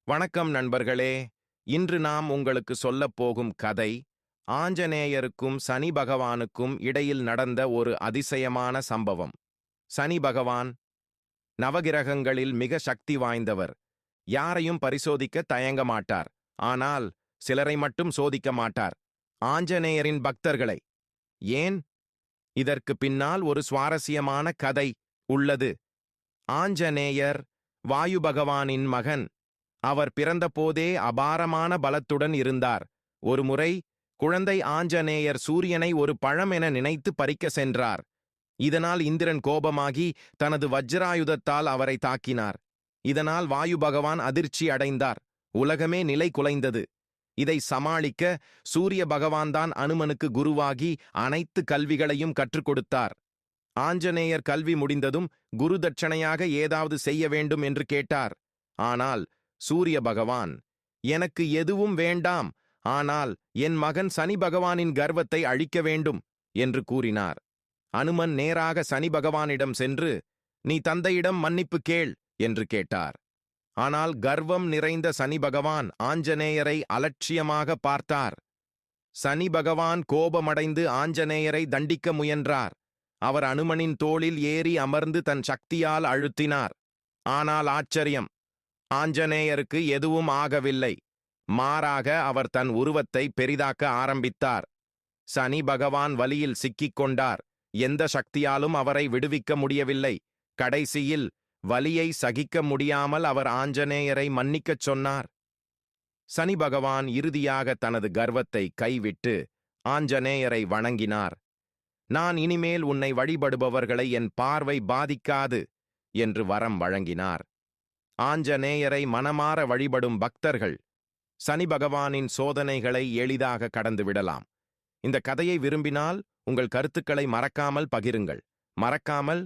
வணக்கம் நண்பர்களே. இன்று நாம் உங்களுக்கு சொல்லப் போகும் கதை ஆஞ்சநேயருக்கும் சனி பகவானுக்கும் இடையில் நடந்த ஒரு அதிசயமான சம்பவம். சனி பகவான் நவகிரகங்களில் மிக சக்தி வாய்ந்தவர். யாரையும் பரிசோதிக்க தயங்க மாட்டார். ஆனால் சிலரை மட்டும் சோதிக்க மாட்டார். ஆஞ்சநேயரின் பக்தர்களை. ஏன்? இதற்கு பின்னால் ஒரு சுவாரஸ்யமான கதை உள்ளது. ஆஞ்சநேயர் வாயு பகவானின் மகன். அவர் பிறந்தபோதே அபாரமான பலத்துடன் இருந்தார். ஒருமுறை குழந்தை ஆஞ்சநேயர் சூரியனை ஒரு பழம் என நினைத்து பறிக்க சென்றார். இதனால் இந்திரன் கோபமாகி தனது வஜ்ராயுதத்தால் அவரை தாக்கினார். இதனால் வாயு பகவான் அதிர்ச்சி அடைந்தார். உலகமே நிலை குலைந்தது. இதை சமாளிக்க சூரிய பகவான்தான் அனுமனுக்கு குருவாகி அனைத்து கல்விகளையும் கற்றுக் கொடுத்தார். ஆஞ்சநேயர் கல்வி முடிந்ததும் குரு தட்சணையாக ஏதாவது செய்ய வேண்டும் என்று கேட்டார். ஆனால் சூரிய பகவான், எனக்கு எதுவும் வேண்டாம், ஆனால் என் மகன் சனி பகவானின் கர்வத்தை அழிக்க வேண்டும் என்று கூறினார். அனுமன் நேராக சனி பகவானிடம் சென்று, நீ தந்தையிடம் மன்னிப்பு கேள் என்று கேட்டார். ஆனால் கர்வம் நிறைந்த சனி பகவான் ஆஞ்சநேயரை அலட்சியமாக பார்த்தார். சனி பகவான் கோபமடைந்து ஆஞ்சநேயரை தண்டிக்க முயன்றார். அவர் அனுமனின் தோளில் ஏறி அமர்ந்து தன் சக்தியால் அழுத்தினார். ஆனால் ஆச்சரியம், ஆஞ்சநேயருக்கு எதுவும் ஆகவில்லை. மாறாக அவர் தன் உருவத்தை பெரிதாக்க ஆரம்பித்தார். சனி பகவான் வலியில் சிக்கிக் கொண்டார். எந்த சக்தியாலும் அவரை விடுவிக்க முடியவில்லை. கடைசியில் வலியை சகிக்க முடியாமல் அவர் ஆஞ்சநேயரை மன்னிக்கச் சொன்னார். சனி பகவான் இறுதியாக தனது கர்வத்தை கைவிட்டு ஆஞ்சநேயரை வணங்கினார். நான் இனிமேல் உன்னை வழிபடுபவர்களை என் பார்வை பாதிக்காது என்று வரம் வழங்கினார். ஆஞ்சநேயரை மனமாற வழிபடும் பக்தர்கள் சனி பகவானின் சோதனைகளை எளிதாக கடந்து விடலாம். இந்த கதையை விரும்பினால் உங்கள் கருத்துக்களை மறக்காமல் பகிருங்கள். மறக்காமல்